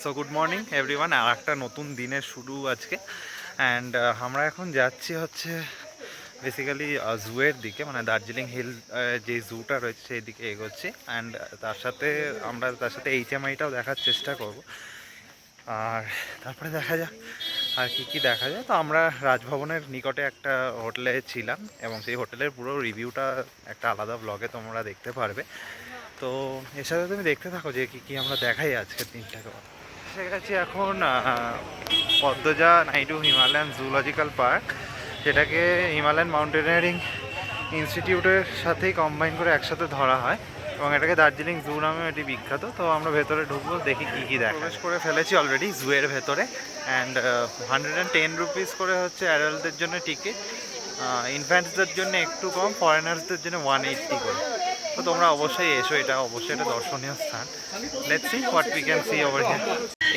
So good morning everyone, আর একটা নতুন দিনের শুরু আজকে। অ্যান্ড আমরা এখন যাচ্ছি হচ্ছে বেসিক্যালি জুয়ের দিকে, মানে দার্জিলিং হিল যে জুটা রয়েছে সেই দিকে এগোচ্ছি। অ্যান্ড তার সাথে এইচএমআইটাও দেখার চেষ্টা করব। আর তারপরে দেখা যাক আর কি দেখা যায়। তো আমরা রাজভবনের নিকটে একটা হোটেলে ছিলাম এবং সেই হোটেলের পুরো রিভিউটা একটা আলাদা ব্লগে তোমরা দেখতে পারবে। তো এর সাথে তুমি দেখতে থাকো যে কি আমরা দেখাই আজকের দিনটাকে। এসে গেছি এখন Padmaja Naidu Himalayan zoological park, যেটাকে হিমালয়ান মাউন্টেনিয়ারিং ইনস্টিটিউটের সাথেই কম্বাইন করে একসাথে ধরা হয় এবং এটাকে দার্জিলিং জু নামে এটি বিখ্যাত। তো আমরা ভেতরে ঢুকবো, দেখি কী দেখা। প্রবেশ করে ফেলেছি অলরেডি জুয়ের ভেতরে। অ্যান্ড 110 রুপিস করে হচ্ছে অ্যাডাল্টদের জন্য টিকিট, ইনফ্যান্টসদের জন্য একটু কম, ফরেনার্সদের জন্য 180 করে। তো তোমরা অবশ্যই এসো, এটা অবশ্যই একটা দর্শনীয় স্থান। Let's see what we can see over here.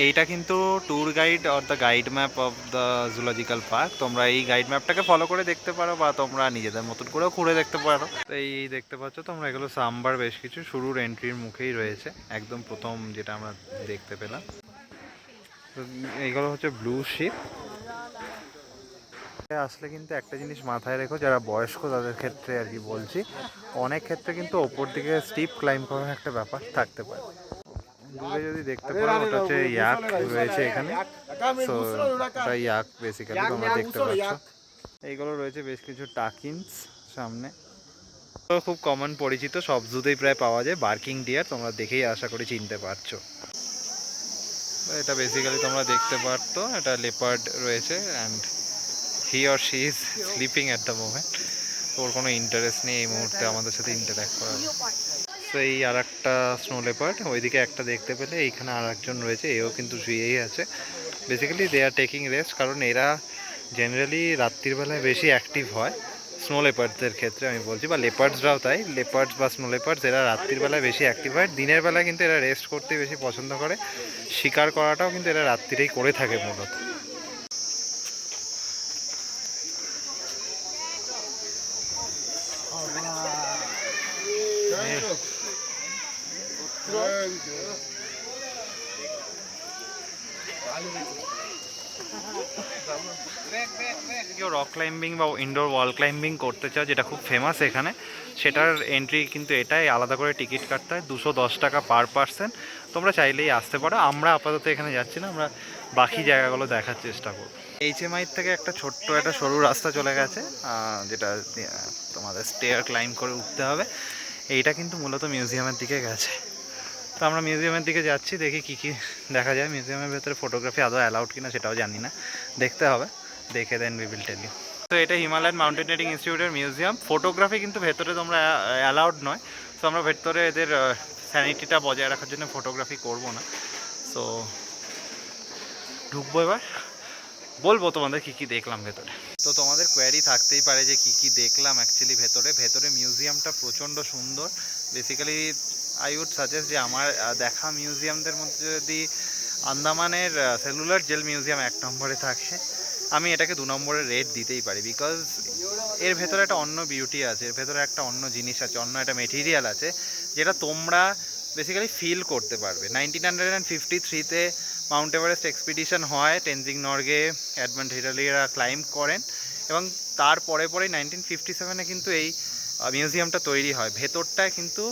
এইটা কিন্তু tour guide or the guide map of the zoological park. তোমরা এই গাইড ম্যাপটাকে ফলো করে দেখতে পারো বা তোমরা নিজেদের মতন করেও ঘুরে দেখতে পারো। তো এই দেখতে পাচ্ছ তোমরা, এগুলো সাম্বার বেশ কিছু শুরুর এন্ট্রির মুখেই রয়েছে, একদম প্রথম যেটা আমরা দেখতে পেলাম। তো এইগুলো হচ্ছে ব্লু শিপ। আসলে কিন্তু একটা জিনিস মাথায় রেখো, যারা বয়স্ক তাদের ক্ষেত্রে আর কি বলছি, অনেক ক্ষেত্রে কিন্তু ওপর দিকে স্টিপ ক্লাইম্ব করার একটা ব্যাপার থাকতে পারে। দূরে যদি দেখতে পারো ওটা হচ্ছে ইয়াক রয়েছে এখানে। সো ওটা ইয়াক বেসিক্যালি তোমরা দেখতে পাচ্ছ। এইগুলো রয়েছে বেশ কিছু টাকিন্স সামনে, তো খুব কমন পরিচিত, সব জুতেই প্রায় পাওয়া যায়। বার্কিং ডিয়ার তোমরা দেখেই আশা করি চিনতে পারছো। এটা বেসিক্যালি তোমরা দেখতে পারতো, এটা লেপার্ড রয়েছে and he or she is sleeping at the moment. ওর কোনো ইন্টারেস্ট নেই এই মুহূর্তে আমাদের সাথে ইন্টারাক্ট করার। তো এই আর একটা স্নো লেপার্ড, ওইদিকে একটা দেখতে পেলে এইখানে আর একজন রয়েছে, এও কিন্তু শুয়েই আছে। Basically they are taking rest, কারণ এরা জেনারেলি রাত্রিবেলায় বেশি অ্যাক্টিভ হয়। স্নো লেপার্ডসদের ক্ষেত্রে আমি বলছি, বা লেপার্ডসরাও তাই, লেপার্ডস বা স্নো লেপার্ডস এরা রাত্রির বেলায় বেশি অ্যাক্টিভ হয়। দিনের বেলায় কিন্তু এরা রেস্ট করতে বেশি পছন্দ করে। শিকার করাটাও কিন্তু এরা রাত্রিরেই করে থাকে মূলত। কেউ রক ক্লাইম্বিং বা ইনডোর ওয়াল ক্লাইম্বিং করতে চাও, যেটা খুব ফেমাস এখানে, সেটার এন্ট্রি কিন্তু এটাই, আলাদা করে টিকিট কাটতে হয় 210 টাকা পার পার্সন। তোমরা চাইলেই আসতে পারো। আমরা আপাতত এখানে যাচ্ছি না, আমরা বাকি জায়গাগুলো দেখার চেষ্টা করব। এইচএমআই থেকে একটা ছোট্ট একটা সরু রাস্তা চলে গেছে, যেটা তোমাদের স্টেয়ার ক্লাইম্ব করে উঠতে হবে। এইটা কিন্তু মূলত মিউজিয়ামের দিকে গেছে। তো আমরা মিউজিয়ামের দিকে যাচ্ছি, দেখি কী দেখা যায়। মিউজিয়ামের ভেতরে ফটোগ্রাফি আদৌ অ্যালাউড কিনা সেটাও জানি না, দেখতে হবে, দেখে then we will tell you. তো এটা হিমালয়ান মাউন্টেনিয়ারিং ইনস্টিটিউটের মিউজিয়াম। ফটোগ্রাফি কিন্তু ভেতরে তোমরা অ্যালাউড নয়। সো আমরা ভেতরে এদের স্যানিটিটা বজায় রাখার জন্য ফটোগ্রাফি করব না। সো ঢুকবো এবার, বলবো তোমাদের কী দেখলাম ভেতরে। তো তোমাদের কোয়ারি থাকতেই পারে যে কী দেখলাম অ্যাকচুয়ালি ভেতরে মিউজিয়ামটা প্রচণ্ড সুন্দর। বেসিক্যালি আই উড সাজেস্ট যে আমার দেখা মিউজিয়ামদের মধ্যে যদি আন্দামানের সেলুলার জেল মিউজিয়াম 1 নম্বরে থাকে, আমি এটাকে 2 নম্বরে রেট দিতেই পারি। বিকজ এর ভেতরে একটা অন্য বিউটি আছে, এর ভেতরে একটা অন্য জিনিস আছে, অন্য একটা মেটেরিয়াল আছে, যেটা তোমরা বেসিক্যালি ফিল করতে পারবে। 1953-তে মাউন্ট এভারেস্ট এক্সপিডিশন হয়, টেনজিং নরগে, এডমন্ড হিলারিরা ক্লাইম্ব করেন এবং তার পরে 1957-এ কিন্তু এই মিউজিয়ামটা তৈরি হয়। ভেতরটায় কিন্তু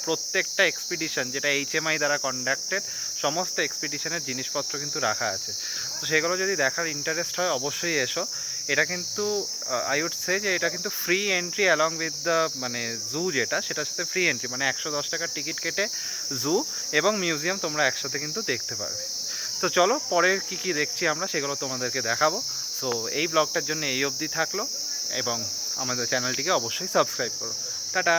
প্রত্যেকটা এক্সপিডিশন, যেটা এইচএমআই দ্বারা কন্ডাক্টেড, সমস্ত এক্সপিডিশনের জিনিসপত্র কিন্তু রাখা আছে। তো সেগুলো যদি দেখার ইন্টারেস্ট হয় অবশ্যই এসো। এটা কিন্তু আই উড সে যে এটা কিন্তু free entry along with the মানে জু, যেটা সেটার সাথে ফ্রি এন্ট্রি, মানে 110 টাকার টিকিট কেটে জু এবং মিউজিয়াম তোমরা একসাথে কিন্তু দেখতে পারবে। তো চলো পরে কী দেখছি আমরা সেগুলো তোমাদেরকে দেখাবো। সো এই ব্লগটার জন্য এই অবধি থাকলো এবং আমাদের চ্যানেলটিকে অবশ্যই সাবস্ক্রাইব করো। টাটা।